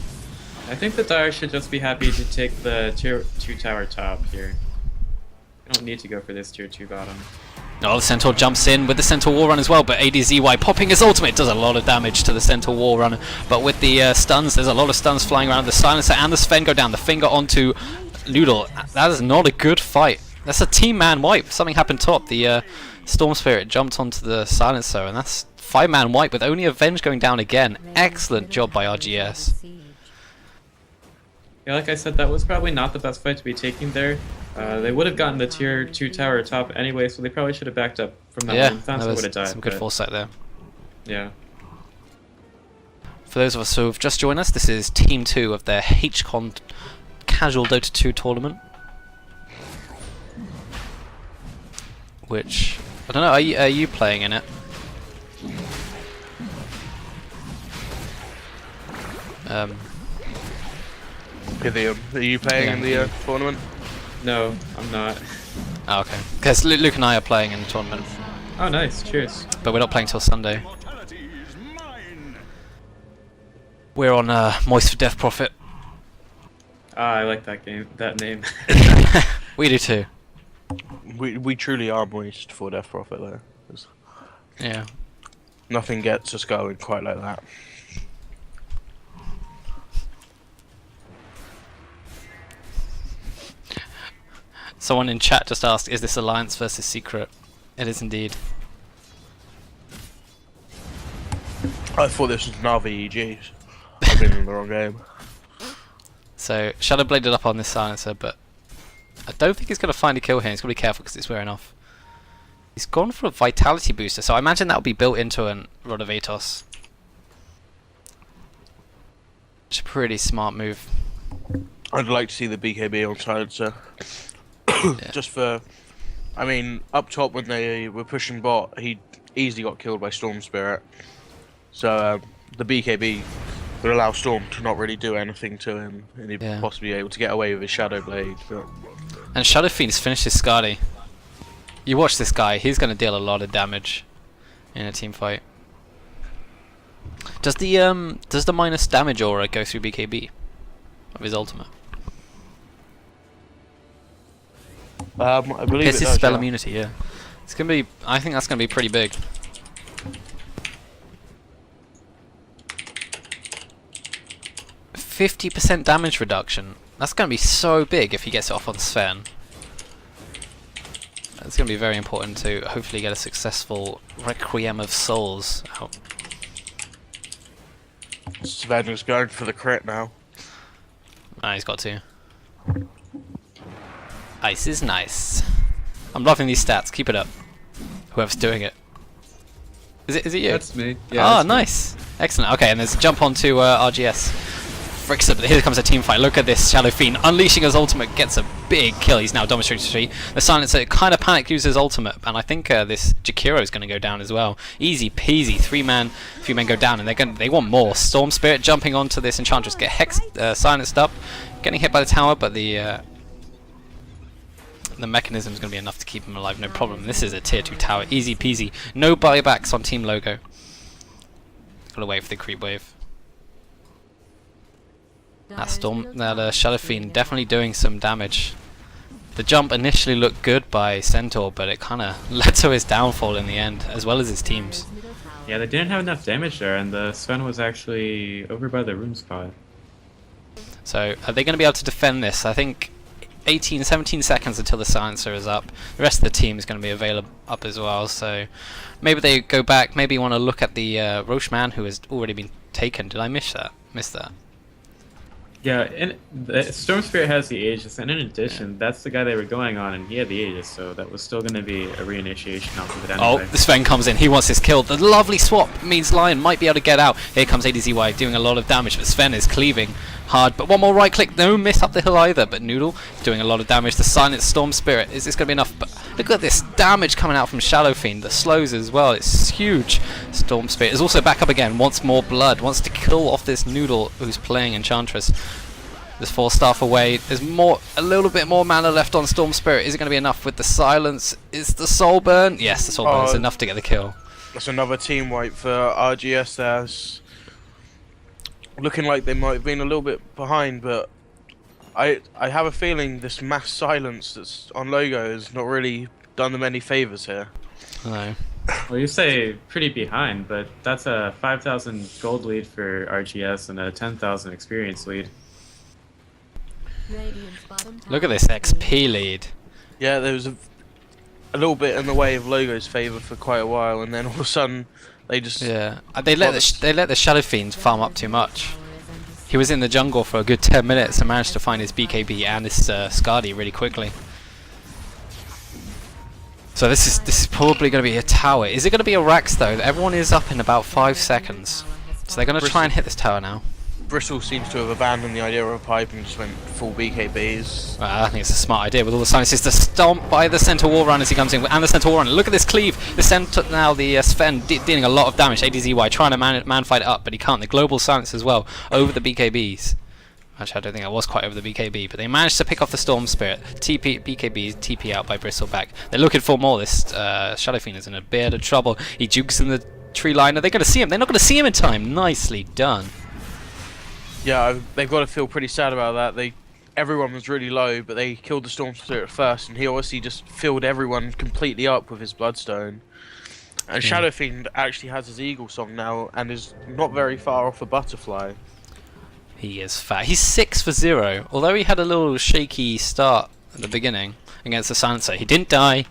I think the Dire should just be happy to take the tier 2 tower top here. You don't need to go for this tier 2 bottom. Oh, the Centaur jumps in with the Centaur War Run as well, but ADZY popping his ultimate does a lot of damage to the Centaur War Run. But with the stuns, there's a lot of stuns flying around. The Silencer and the Sven go down. The finger onto Noodle. That is not a good fight. That's a team man wipe. Something happened top. The Storm Spirit jumped onto the Silencer, and that's 5-man wipe with only Avenge going down again. Excellent job by RGS. Yeah, like I said, that was probably not the best fight to be taking there. They would have gotten the tier 2 tower top anyway, so they probably should have backed up from that Yeah, one. Thansa that would have was died. some good but, foresight there. yeah. For those of us who have just joined us, this is Team 2 of their HCon Casual Dota 2 tournament. Which, I don't know, are you playing in it? Pythian, are you playing in the tournament? No, I'm not. Oh, okay. Because Luke and I are playing in the tournament, Oh, nice. Cheers. but we're not playing till Sunday. We're on Moist for Death Profit. Ah, I like that game. That name. We do too. We truly are moist for Death Profit there. Yeah. Nothing gets us going quite like that. Someone in chat just asked, is this Alliance versus Secret? It is indeed. I thought this was Navi EGs. I've been in the wrong game. So, Shadow bladed up on this silencer, but I don't think he's going to find a kill here. He's got to be careful because it's wearing off. He's gone for a Vitality booster, so I imagine that will be built into a Rod of Atos. It's a pretty smart move. I'd like to see the BKB on silencer. Just for, I mean, up top when they were pushing bot, he easily got killed by Storm Spirit. So the BKB would allow Storm to not really do anything to him, and he'd possibly be able to get away with his Shadow Blade. But... And Shadow Fiend's finished his Skadi. You watch this guy, he's going to deal a lot of damage in a team fight. Does the minus damage aura go through BKB of his ultimate? I believe It's it his does, spell yeah. immunity, yeah. It's gonna be. I think that's gonna be pretty big. 50% damage reduction. That's gonna be so big if he gets it off on Sven. It's gonna be very important to hopefully get a successful Requiem of Souls out. Sven is going for the crit now. Ah, he's got to. Ice is nice. I'm loving these stats. Keep it up. Whoever's doing it. Is it you? That's me. Yeah, Ah, that's me. nice. Excellent. Okay, and there's a jump onto RGS. Fricks it, but here comes a team fight. Look at this Shadow Fiend unleashing his ultimate, gets a big kill. He's now demonstrating street. The Silencer kind of panicked, uses his ultimate, and I think this Jakiro is going to go down as well. Easy peasy. Few men go down, and they want more. Storm Spirit jumping onto this Enchantress, get Hex silenced up, getting hit by the tower, but the mechanism is going to be enough to keep him alive, no problem. This is a tier 2 tower, easy peasy. No buybacks on Team Logo. Gotta wait for the creep wave. That Shadow Fiend definitely doing some damage. The jump initially looked good by Centaur, but it kind of led to his downfall in the end, as well as his team's. Yeah, they didn't have enough damage there, and the Sven was actually over by the room spot. So, are they going to be able to defend this? I think 17 seconds until the silencer is up. The rest of the team is going to be available up as well, so maybe they go back, maybe want to look at the Roche man who has already been taken. Did I miss that? Yeah, and the Storm Spirit has the Aegis, and in addition, that's the guy they were going on, and he had the Aegis, so that was still going to be a reinitiation off of it anyway. Oh, the Sven comes in, he wants this kill. The lovely swap means Lion might be able to get out. Here comes ADZY doing a lot of damage, but Sven is cleaving hard. But one more right click, no miss up the hill either, but Noodle doing a lot of damage. The Silent Storm Spirit, is this going to be enough? But look at this damage coming out from Shadow Fiend, the slows as well, it's huge. Storm Spirit is also back up again, wants more blood, wants to kill off this Noodle who's playing Enchantress. There's 4 staff away. There's a little bit more mana left on Storm Spirit. Is it going to be enough with the silence? Is the soul burn? Yes, the soul burn is enough to get the kill. That's another team wipe for RGS. There's looking like they might have been a little bit behind, but I have a feeling this mass silence that's on Logo has not really done them any favors here. No. Well, you say pretty behind, but that's a 5,000 gold lead for RGS and a 10,000 experience lead. Look at this XP lead. Yeah, there was a little bit in the way of Logo's favour for quite a while, and then all of a sudden They just They let the Shadow Fiend farm up too much. He was in the jungle for a good 10 minutes and managed to find his BKB and his Skadi really quickly. So this is probably going to be a tower. Is it going to be a Rax though? Everyone is up in about 5 seconds. So they're going to try and hit this tower now. Bristol seems to have abandoned the idea of a pipe and just went full BKBs. Well, I think it's a smart idea with all the silences to stomp by the Centaur War Run as he comes in, and the Centaur War Run. Look at this cleave! The Centaur, now the Sven dealing a lot of damage. ADZY trying to man fight it up, but he can't. The global silence as well over the BKBs. Actually, I don't think that was quite over the BKB, but they managed to pick off the Storm Spirit. BKB TP out by Bristleback. They're looking for more. This Shadow Fiend is in a bit of trouble. He jukes in the tree line. Are they going to see him? They're not going to see him in time. Nicely done. Yeah, they've got to feel pretty sad about that. Everyone was really low, but they killed the Storm Spirit first, and he obviously just filled everyone completely up with his Bloodstone. And Shadow Fiend actually has his Eagle Song now, and is not very far off a Butterfly. He is fat. He's 6 for 0. Although he had a little shaky start at the beginning against the Silencer, he didn't die.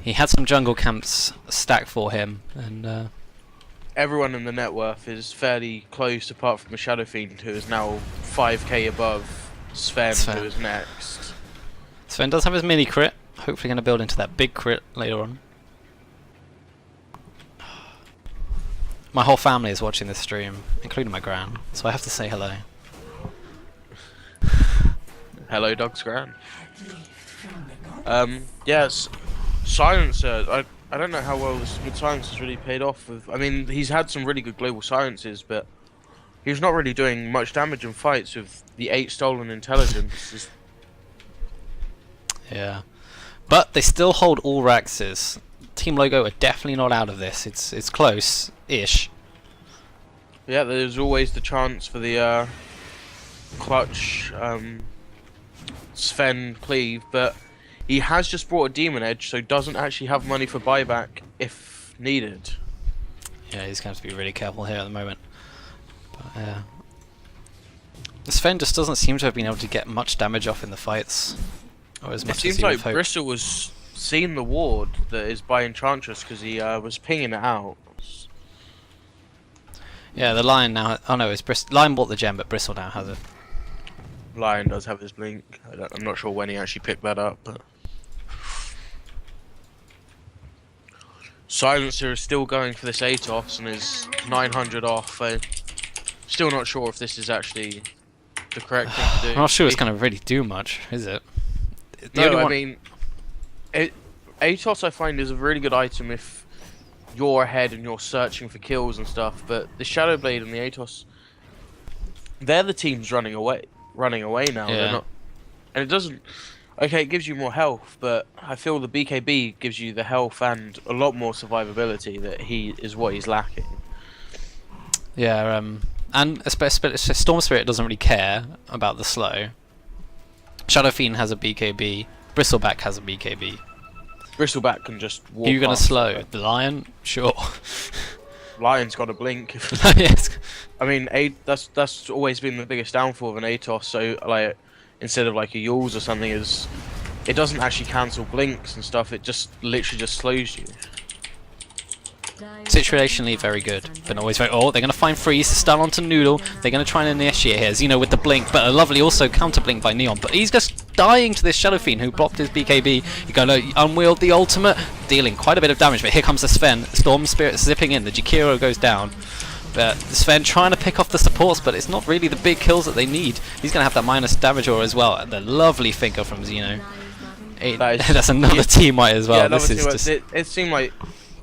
He had some jungle camps stacked for him, and Everyone in the net worth is fairly close, apart from the Shadow Fiend, who is now 5k above Sven, who is next. Sven does have his mini crit. Hopefully going to build into that big crit later on. My whole family is watching this stream, including my gran, so I have to say hello. Hello, Dog's Gran. Yes, Silencer. I don't know how well this good silence has really paid off. I mean, he's had some really good global silences, but he's not really doing much damage in fights with the 8 stolen intelligence. Yeah, but they still hold all Raxes. Team Logo are definitely not out of this. It's close-ish. Yeah, there's always the chance for the clutch Sven cleave, but he has just brought a Demon Edge, so doesn't actually have money for buyback if needed. Yeah, he's going to have to be really careful here at the moment. But, Sven just doesn't seem to have been able to get much damage off in the fights. Or as much It seems as he would like hope. Bristol was seeing the ward that is by Enchantress because he was pinging it out. Yeah, the Lion now. Oh no, it's Lion bought the gem, but Bristle now has it. Lion does have his blink. I'm not sure when he actually picked that up, but Silencer is still going for this Atos and is 900 off. I'm still not sure if this is actually the correct thing to do. I'm not sure it's going to really do much, is it? No, I mean, Atos I find is a really good item if you're ahead and you're searching for kills and stuff, but the Shadowblade and the Atos, they're the teams running away now. Yeah. They're not, and it doesn't. Okay, it gives you more health, but I feel the BKB gives you the health and a lot more survivability that he's lacking. Yeah, and especially Storm Spirit doesn't really care about the slow. Shadow Fiend has a BKB. Bristleback has a BKB. Bristleback can just walk. Who are you going to past slow? it. The Lion? Sure. Lion's got a blink. Yes. I mean, that's always been the biggest downfall of an Atos. So like, instead of like a Yules or something, is it doesn't actually cancel blinks and stuff. It just literally just slows you. Situationally very good, but always very. Oh, they're going to find freeze to stun onto Noodle. They're going to try and initiate here. Xeno with the blink, but a lovely also counter blink by Neon. But he's just dying to this Shadow Fiend who blocked his BKB. He's going to unwield the ultimate, dealing quite a bit of damage. But here comes the Sven. Storm Spirit zipping in. The Jakiro goes down. But Sven trying to pick off the supports, but it's not really the big kills that they need. He's going to have that minus damage aura as well. And the lovely finger from Xeno. That's another teamite as well. Yeah, this is just... it seemed like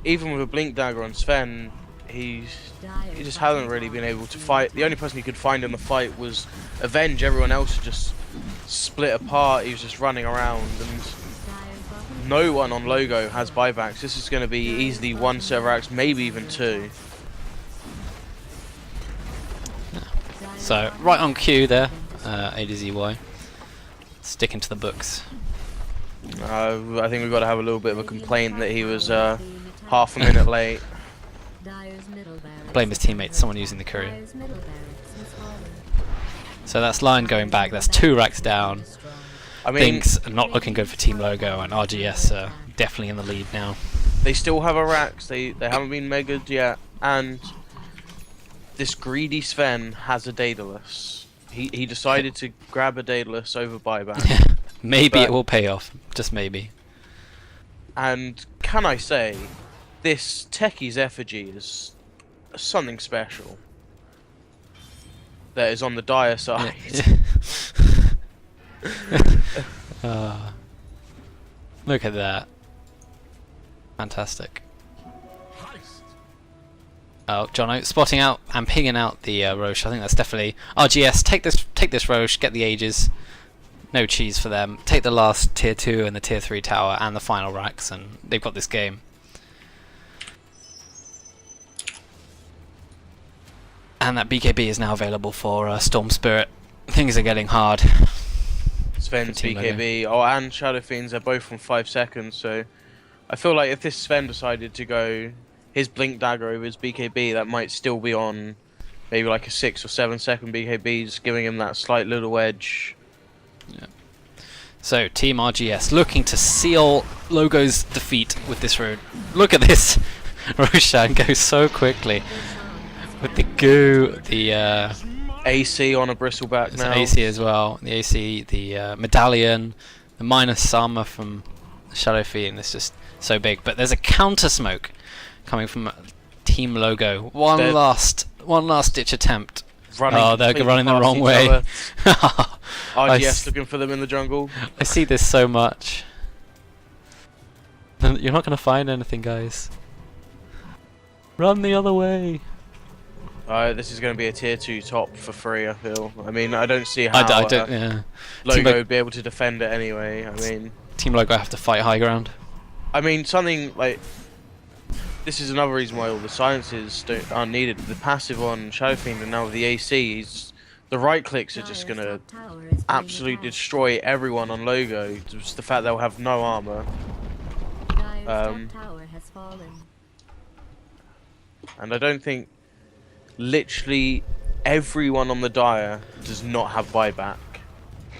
even with a blink dagger on Sven, he just hasn't really been able to fight. The only person he could find in the fight was Avenge. Everyone else had just split apart. He was just running around, and no one on Logo has buybacks. This is going to be easily one server axe, maybe even two. So, right on cue there, A to ZY. Sticking to the books. I think we've got to have a little bit of a complaint that he was half a minute late. Blame his teammates, someone using the courier. So that's Lion going back, that's 2 racks down. I mean, Things are not looking good for Team Logo, and RGS are definitely in the lead now. they still have a Rax. They haven't been megaed yet. and this greedy Sven has a Daedalus. He decided to grab a Daedalus over buyback. Maybe it But- will pay off. Just maybe. And can I say, this Techie's effigy is something special. That is on the dire side. Ah. Look at that. Fantastic. Oh, Jono spotting out and pinging out the Roche. I think that's definitely RGS. Take this Roche. Get the Ages. No cheese for them. Take the last tier 2 and the tier 3 tower and the final racks, and they've got this game. And that BKB is now available for Storm Spirit. Things are getting hard. Sven's Team BKB. Oh, and Shadow Fiends are both on 5 seconds, so I feel like if this Sven decided to go his Blink Dagger over his BKB, that might still be on maybe like a 6 or 7 second BKB, just giving him that slight little edge. So, Team RGS looking to seal Logo's defeat with this rune. Look at this! Roshan goes so quickly. With the goo, the AC on a bristleback it's now. AC as well. The AC, the medallion, the minus armor from Shadow Fiend. It's just so big. But there's a counter smoke coming from Team Logo. One They're- last ditch attempt. Running Oh, they're completely running the past wrong each way. other. I RGS looking for them in the jungle. I see this so much. You're not gonna find anything, guys. Run the other way. This is going to be a tier 2 top for free, I feel. I mean, I don't see I how don't. Yeah. Logo would be able to defend it anyway. Team Logo have to fight high ground. I mean, something like... This is another reason why all the silences aren't needed. The passive on Shadow Fiend and now with the AC, the right clicks are just going to absolutely destroy everyone on Logo. Just the fact they'll have no armor. Tower has fallen. And I don't think literally everyone on the Dire does not have buyback.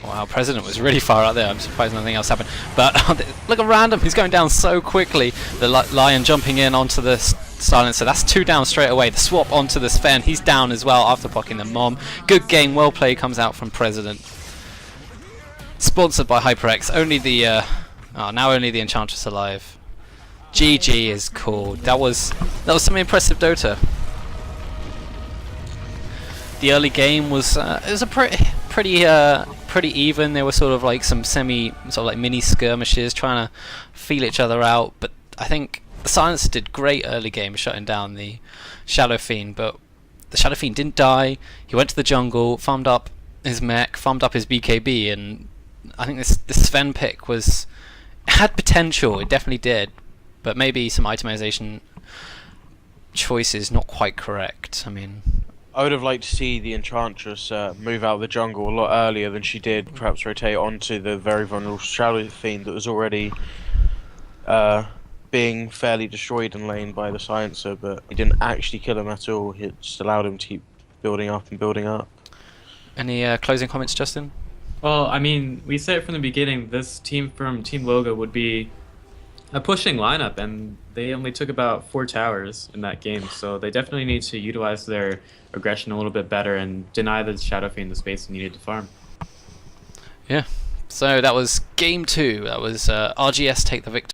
Wow, President was really far out there. I'm surprised nothing else happened. But look at Random, he's going down so quickly. The Lion jumping in onto the Silencer. That's 2 down straight away. The swap onto the Sven, he's down as well after blocking the Mom. Good game, well played, comes out from President. Sponsored by HyperX. Only the now only the Enchantress alive. GG is cool. That was some impressive Dota. The early game was it was a pretty even. There were sort of like some mini skirmishes trying to feel each other out, but I think the Silencer did great early game shutting down the Shadow Fiend, but the Shadow Fiend didn't die. He went to the jungle, farmed up his mech, farmed up his BKB, and I think this Sven pick had potential. It definitely did, but maybe some itemization choices not quite correct. I mean, I would have liked to see the Enchantress move out of the jungle a lot earlier than she did, perhaps rotate onto the very vulnerable Shadow Fiend that was already being fairly destroyed in lane by the Silencer, but he didn't actually kill him at all. It just allowed him to keep building up and building up. any closing comments, Justin? Well, I mean, we said from the beginning this team from Team Logo would be a pushing lineup, and they only took about 4 towers in that game, so they definitely need to utilize their aggression a little bit better and deny the Shadow Fiend the space needed to farm. Yeah. So that was game 2. That was RGS take the victory.